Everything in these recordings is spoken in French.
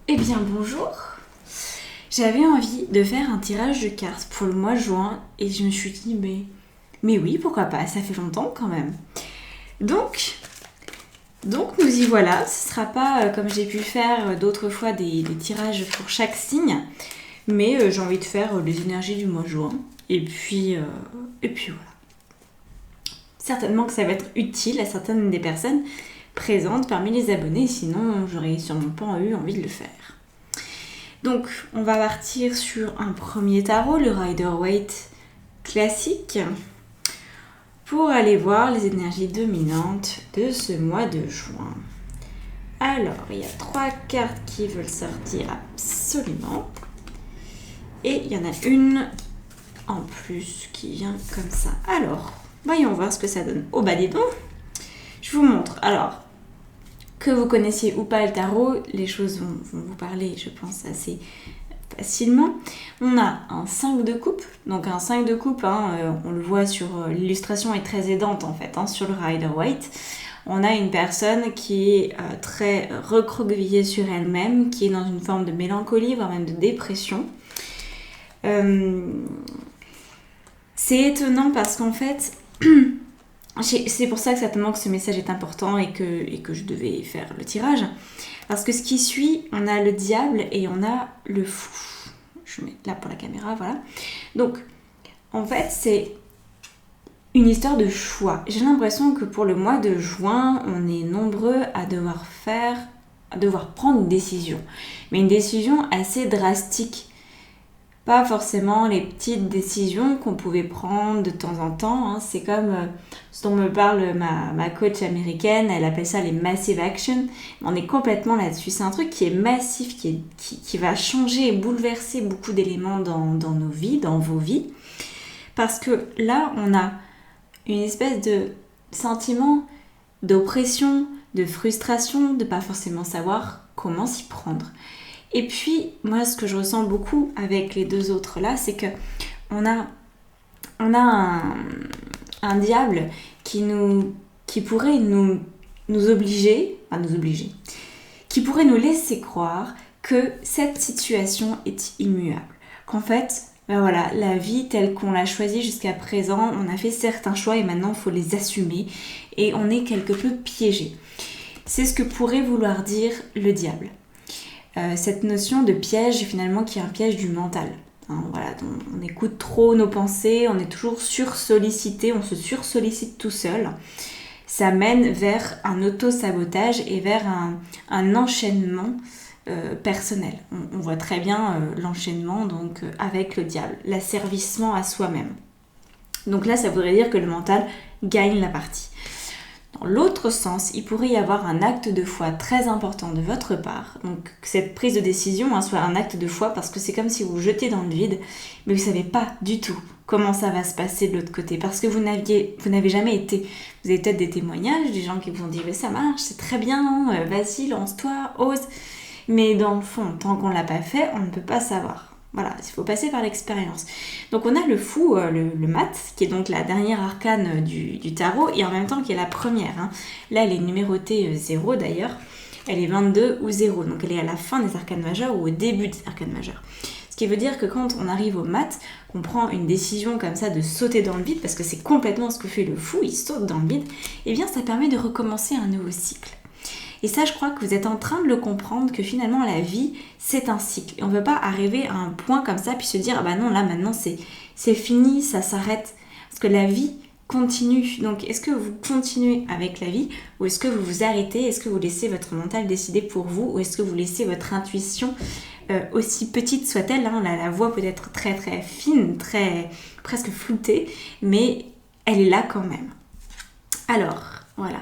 Eh bien bonjour. J'avais envie de faire un tirage de cartes pour le mois de juin et je me suis dit mais oui, pourquoi pas, ça fait longtemps quand même. Donc, donc nous y voilà, ce sera pas comme j'ai pu faire d'autres fois des tirages pour chaque signe, mais j'ai envie de faire les énergies du mois de juin et puis voilà. Certainement que ça va être utile à certaines des personnes présentes parmi les abonnés, sinon j'aurais sûrement pas eu envie de le faire. Donc, on va partir sur un premier tarot, le Rider-Waite classique, pour aller voir les énergies dominantes de ce mois de juin. Alors, il y a 3 cartes qui veulent sortir absolument. Et il y en a une en plus qui vient comme ça. Alors, voyons voir ce que ça donne. Oh bah dis donc, je vous montre. Alors, que vous connaissiez ou pas le tarot, les choses vont vous parler, je pense, assez facilement. On a un 5 de coupe, donc un 5 de coupe, on le voit sur l'illustration est très aidante en fait, sur le Rider-Waite. On a une personne qui est très recroquevillée sur elle-même, qui est dans une forme de mélancolie, voire même de dépression. C'est étonnant parce qu'en fait, c'est pour ça que certainement que ce message est important et que je devais faire le tirage. Parce que ce qui suit, on a le diable et on a le fou. Je mets là pour la caméra, voilà. Donc, en fait, c'est une histoire de choix. J'ai l'impression que pour le mois de juin, on est nombreux à devoir prendre une décision. Mais une décision assez drastique. Pas forcément les petites décisions qu'on pouvait prendre de temps en temps. C'est comme ce dont me parle ma coach américaine, elle appelle ça les massive actions. On est complètement là-dessus. C'est un truc qui est massif, qui va changer et bouleverser beaucoup d'éléments dans nos vies, dans vos vies. Parce que là, on a une espèce de sentiment d'oppression, de frustration, de pas forcément savoir comment s'y prendre. Et puis, moi, ce que je ressens beaucoup avec les deux autres là, c'est que on a un diable qui pourrait nous obliger, qui pourrait nous laisser croire que cette situation est immuable. Qu'en fait, la vie telle qu'on l'a choisie jusqu'à présent, on a fait certains choix et maintenant il faut les assumer et on est quelque peu piégé. C'est ce que pourrait vouloir dire le diable. Cette notion de piège finalement qui est un piège du mental. On écoute trop nos pensées, on est toujours sursollicité, on se sursollicite tout seul. Ça mène vers un auto-sabotage et vers un enchaînement personnel. On voit très bien l'enchaînement donc avec le diable, l'asservissement à soi-même. Donc là, ça voudrait dire que le mental gagne la partie. Dans l'autre sens, il pourrait y avoir un acte de foi très important de votre part. Donc que cette prise de décision soit un acte de foi parce que c'est comme si vous vous jetez dans le vide, mais vous ne savez pas du tout comment ça va se passer de l'autre côté. Parce que vous n'avez jamais été. Vous avez peut-être des témoignages, des gens qui vous ont dit « mais ça marche, c'est très bien, vas-y, lance-toi, ose ». Mais dans le fond, tant qu'on ne l'a pas fait, on ne peut pas savoir. Voilà, il faut passer par l'expérience. Donc on a le fou, le mat, qui est donc la dernière arcane du tarot, et en même temps qui est la première. Là, elle est numérotée 0 d'ailleurs. Elle est 22 ou 0, donc elle est à la fin des arcanes majeures ou au début des arcanes majeures. Ce qui veut dire que quand on arrive au mat, qu'on prend une décision comme ça de sauter dans le vide, parce que c'est complètement ce que fait le fou, il saute dans le vide, et bien ça permet de recommencer un nouveau cycle. Et ça, je crois que vous êtes en train de le comprendre, que finalement, la vie, c'est un cycle. Et on ne veut pas arriver à un point comme ça, puis se dire, ah bah non, là, maintenant, c'est fini, ça s'arrête. Parce que la vie continue. Donc, est-ce que vous continuez avec la vie, ou est-ce que vous vous arrêtez? Est-ce que vous laissez votre mental décider pour vous, ou est-ce que vous laissez votre intuition, aussi petite soit-elle, la voix peut être très, très fine, très presque floutée, mais elle est là quand même. Alors, voilà.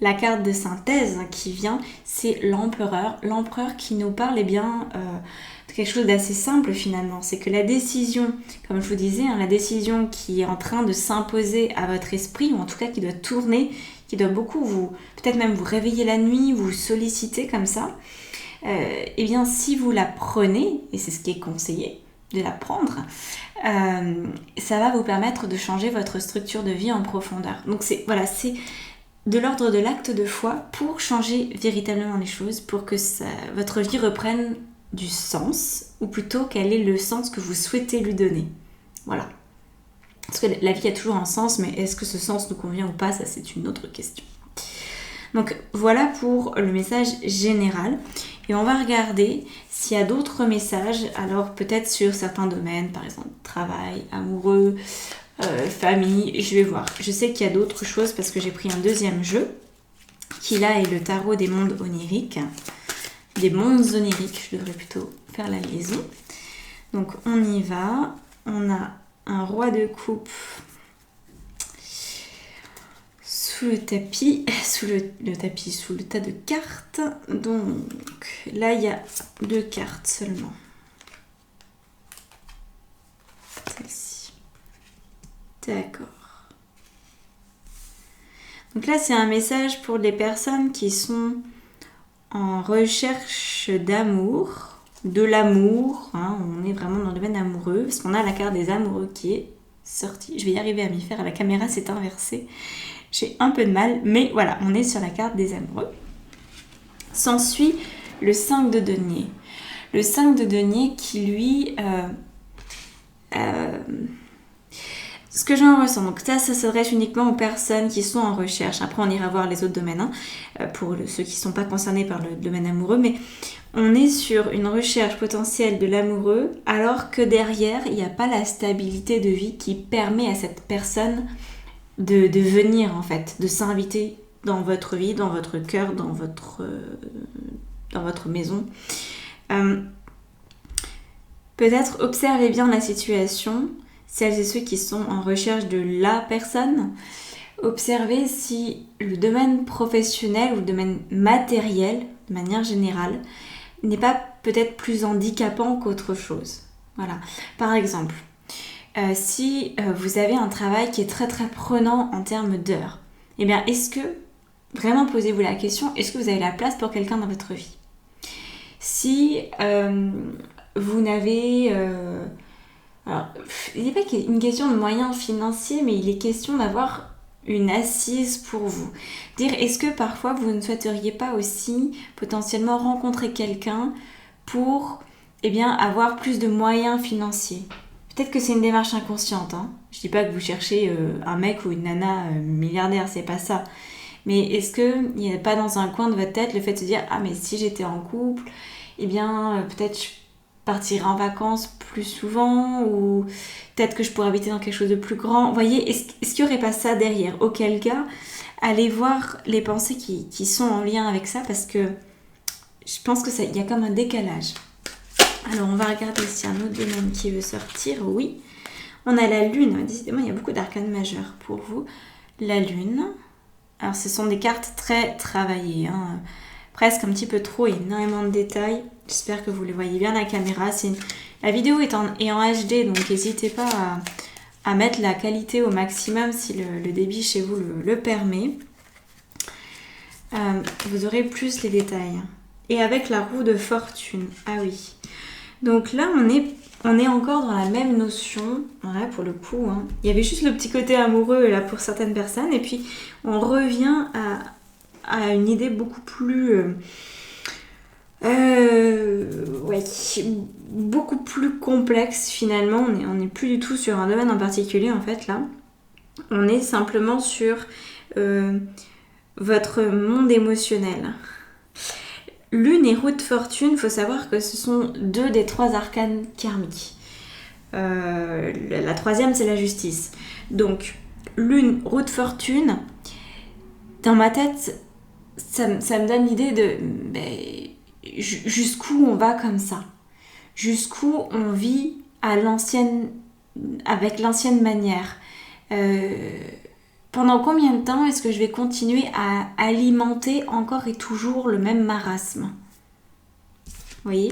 La carte de synthèse qui vient, c'est l'empereur. L'empereur qui nous parle de quelque chose d'assez simple finalement. C'est que la décision, comme je vous disais, la décision qui est en train de s'imposer à votre esprit, ou en tout cas qui doit tourner, qui doit beaucoup peut-être même vous réveiller la nuit, vous solliciter comme ça, eh bien si vous la prenez, et c'est ce qui est conseillé, de la prendre, ça va vous permettre de changer votre structure de vie en profondeur. Donc c'est de l'ordre de l'acte de foi pour changer véritablement les choses, pour que votre vie reprenne du sens, ou plutôt quel est le sens que vous souhaitez lui donner. Voilà. Parce que la vie a toujours un sens, mais est-ce que ce sens nous convient ou pas, ça c'est une autre question. Donc voilà pour le message général. Et on va regarder s'il y a d'autres messages, alors peut-être sur certains domaines, par exemple travail, amoureux, famille, je vais voir. Je sais qu'il y a d'autres choses parce que j'ai pris un deuxième jeu, qui là est le tarot des mondes oniriques. Des mondes oniriques, je devrais plutôt faire la liaison. Donc on y va. On a un roi de coupe sous le tapis, sous le tas de cartes. Donc là il y a 2 cartes seulement. Celle-ci. D'accord. Donc là c'est un message pour les personnes qui sont en recherche d'amour, de l'amour, hein, on est vraiment dans le domaine amoureux, parce qu'on a la carte des amoureux qui est sortie. Je vais y arriver à m'y faire, la caméra s'est inversée. J'ai un peu de mal, mais voilà, on est sur la carte des amoureux. S'ensuit le 5 de denier. Le 5 de denier qui, lui... ce que j'en ressens, donc ça s'adresse uniquement aux personnes qui sont en recherche. Après, on ira voir les autres domaines, hein, pour ceux qui ne sont pas concernés par le domaine amoureux, mais on est sur une recherche potentielle de l'amoureux, alors que derrière, il n'y a pas la stabilité de vie qui permet à cette personne de venir, en fait, de s'inviter dans votre vie, dans votre cœur, dans votre maison. Peut-être observez bien la situation. Celles et ceux qui sont en recherche de la personne, observez si le domaine professionnel ou le domaine matériel, de manière générale, n'est pas peut-être plus handicapant qu'autre chose. Voilà. Par exemple, si vous avez un travail qui est très très prenant en termes d'heures, eh bien est-ce que, vraiment posez-vous la question, est-ce que vous avez la place pour quelqu'un dans votre vie ? Si vous n'avez... alors, il n'est pas une question de moyens financiers, mais il est question d'avoir une assise pour vous. Dire, est-ce que parfois vous ne souhaiteriez pas aussi potentiellement rencontrer quelqu'un pour avoir plus de moyens financiers ? Peut-être que c'est une démarche inconsciente. Hein. Je ne dis pas que vous cherchez un mec ou une nana milliardaire, c'est pas ça. Mais est-ce qu'il n'y a pas dans un coin de votre tête le fait de se dire « Ah, mais si j'étais en couple, peut-être je partirais en vacances plus souvent ou peut-être que je pourrais habiter dans quelque chose de plus grand. » Vous voyez, est-ce qu'il n'y aurait pas ça derrière ? Auquel cas, allez voir les pensées qui sont en lien avec ça parce que je pense qu'il y a comme un décalage. Alors, on va regarder s'il y a un autre domaine qui veut sortir. Oui, on a la lune. Décidément, il y a beaucoup d'arcanes majeures pour vous. La lune. Alors, ce sont des cartes très travaillées, hein. Presque un petit peu trop, énormément de détails. J'espère que vous les voyez bien à la caméra. La vidéo est en HD, donc n'hésitez pas à mettre la qualité au maximum si le débit chez vous le permet. Vous aurez plus les détails. Et avec la roue de fortune. Ah oui. Donc là, on est encore dans la même notion. Voilà, pour le coup. Hein. Il y avait juste le petit côté amoureux là pour certaines personnes. Et puis, on revient à une idée beaucoup plus... beaucoup plus complexe finalement. On n'est plus du tout sur un domaine en particulier en fait là. On est simplement sur votre monde émotionnel. Lune et roue de fortune, il faut savoir que ce sont 2 des 3 arcanes karmiques. La troisième, c'est la justice. Donc, lune, roue de fortune, dans ma tête, ça me donne l'idée de jusqu'où on va comme ça. Jusqu'où on vit avec l'ancienne manière. Pendant combien de temps est-ce que je vais continuer à alimenter encore et toujours le même marasme ? Vous voyez ?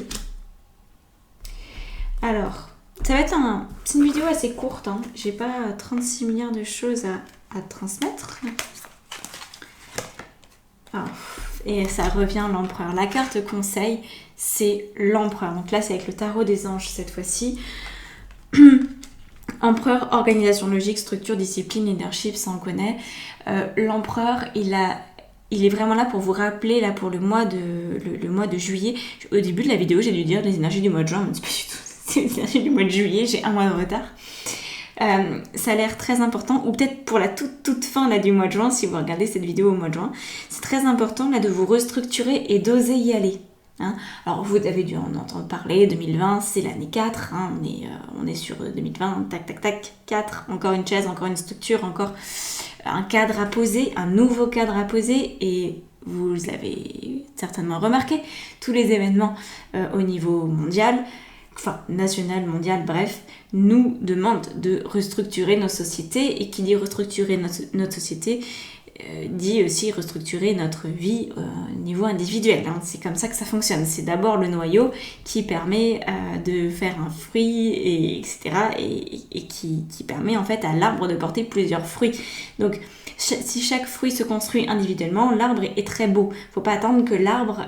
Alors, ça va être c'est une vidéo assez courte. Hein. J'ai pas 36 milliards de choses à transmettre. Alors, et ça revient l'empereur. La carte conseil, c'est l'empereur. Donc là, c'est avec le tarot des anges cette fois-ci. Empereur, organisation logique, structure, discipline, leadership, ça on connaît. L'empereur, il est vraiment là pour vous rappeler, là pour le mois de juillet. Au début de la vidéo, j'ai dû dire les énergies du mois de juin, mais c'est pas du tout. C'est les énergies du mois de juillet, j'ai un mois de retard. Ça a l'air très important, ou peut-être pour la toute fin là, du mois de juin, si vous regardez cette vidéo au mois de juin, c'est très important là de vous restructurer et d'oser y aller. Hein. Alors vous avez dû en entendre parler, 2020 c'est l'année 4, hein, on est sur 2020, tac tac tac, 4, encore une chaise, encore une structure, encore un cadre à poser, un nouveau cadre à poser, et vous avez certainement remarqué, tous les événements au niveau mondial, enfin national, mondial, bref, nous demandent de restructurer nos sociétés, et qui dit restructurer notre société, dit aussi restructurer notre vie au niveau individuel. Hein. C'est comme ça que ça fonctionne. C'est d'abord le noyau qui permet de faire un fruit, etc. et qui permet en fait à l'arbre de porter plusieurs fruits. Donc si chaque fruit se construit individuellement, l'arbre est très beau. Faut pas attendre que l'arbre,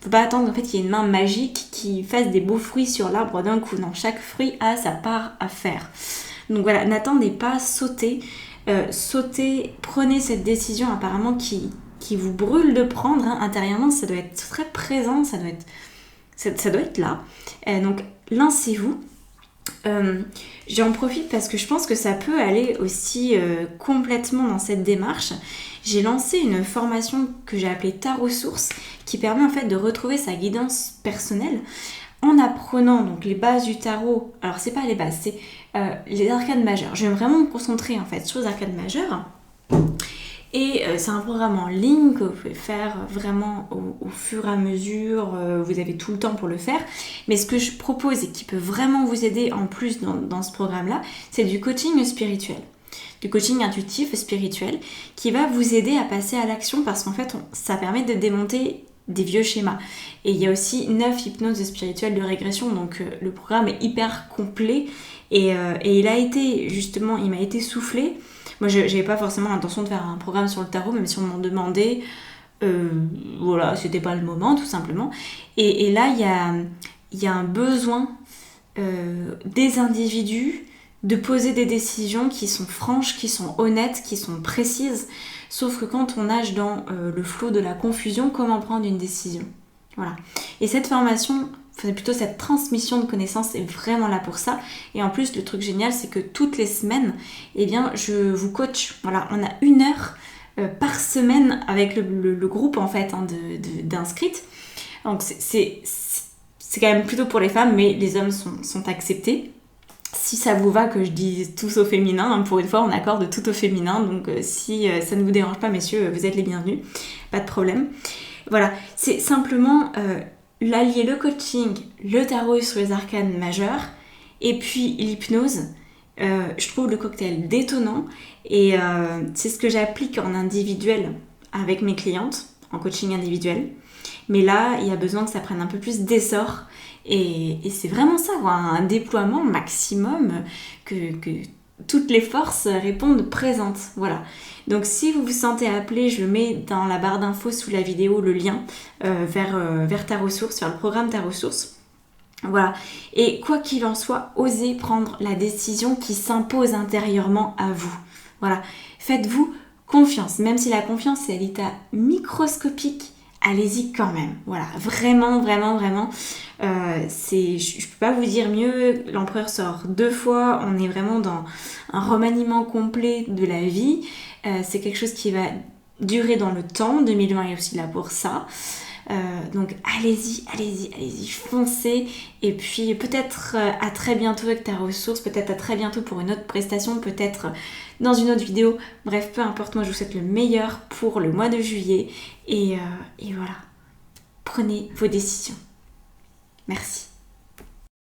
faut pas attendre en fait qu'il y ait une main magique qui fasse des beaux fruits sur l'arbre d'un coup. Non, chaque fruit a sa part à faire. Donc voilà, n'attendez pas, sautez, prenez cette décision apparemment qui vous brûle de prendre, hein, intérieurement, ça doit être très présent, ça doit être là. Donc lancez-vous. J'en profite parce que je pense que ça peut aller aussi complètement dans cette démarche. J'ai lancé une formation que j'ai appelée Tarot Source, qui permet en fait de retrouver sa guidance personnelle en apprenant donc les bases du tarot. Alors c'est pas les bases, c'est les arcanes majeures. Je vais vraiment me concentrer en fait sur les arcanes majeures. Et c'est un programme en ligne que vous pouvez faire vraiment au fur et à mesure, vous avez tout le temps pour le faire. Mais ce que je propose et qui peut vraiment vous aider en plus dans ce programme-là, c'est du coaching spirituel. Du coaching intuitif spirituel qui va vous aider à passer à l'action, parce qu'en fait ça permet de démonter des vieux schémas. Et il y a aussi 9 hypnoses spirituelles de régression, donc le programme est hyper complet et il m'a été soufflé. Moi j'avais pas forcément l'intention de faire un programme sur le tarot, même si on m'en demandait, voilà, c'était pas le moment tout simplement. Et là il y a un besoin des individus de poser des décisions qui sont franches, qui sont honnêtes, qui sont précises. Sauf que quand on nage dans le flot de la confusion, comment prendre une décision? Voilà. Et cette formation, enfin plutôt cette transmission de connaissances est vraiment là pour ça. Et en plus, le truc génial, c'est que toutes les semaines, eh bien, je vous coach. Voilà, on a 1 heure par semaine avec le groupe en fait hein, d'inscrites. Donc c'est quand même plutôt pour les femmes, mais les hommes sont acceptés. Si ça vous va que je dise tous au féminin, hein, pour une fois on accorde tout au féminin, donc si ça ne vous dérange pas messieurs, vous êtes les bienvenus, pas de problème. Voilà, c'est simplement l'allier le coaching, le tarot sur les arcanes majeures, et puis l'hypnose. Je trouve le cocktail détonnant, et c'est ce que j'applique en individuel avec mes clientes, en coaching individuel. Mais là, il y a besoin que ça prenne un peu plus d'essor. Et c'est vraiment ça, quoi, un déploiement maximum, que toutes les forces répondent présentes. Voilà. Donc si vous vous sentez appelé, je mets dans la barre d'infos sous la vidéo le lien vers Tarot Source, vers le programme Tarot Source. Voilà. Et quoi qu'il en soit, osez prendre la décision qui s'impose intérieurement à vous. Voilà. Faites-vous confiance, même si la confiance est à l'état microscopique. Allez-y quand même, voilà, vraiment, vraiment, vraiment, je peux pas vous dire mieux, l'empereur sort 2 fois, on est vraiment dans un remaniement complet de la vie, c'est quelque chose qui va durer dans le temps, 2020 est aussi là pour ça, donc allez-y, foncez, et puis peut-être à très bientôt avec ta ressource, peut-être à très bientôt pour une autre prestation, peut-être dans une autre vidéo, bref, peu importe, moi je vous souhaite le meilleur pour le mois de juillet, et voilà, prenez vos décisions. Merci.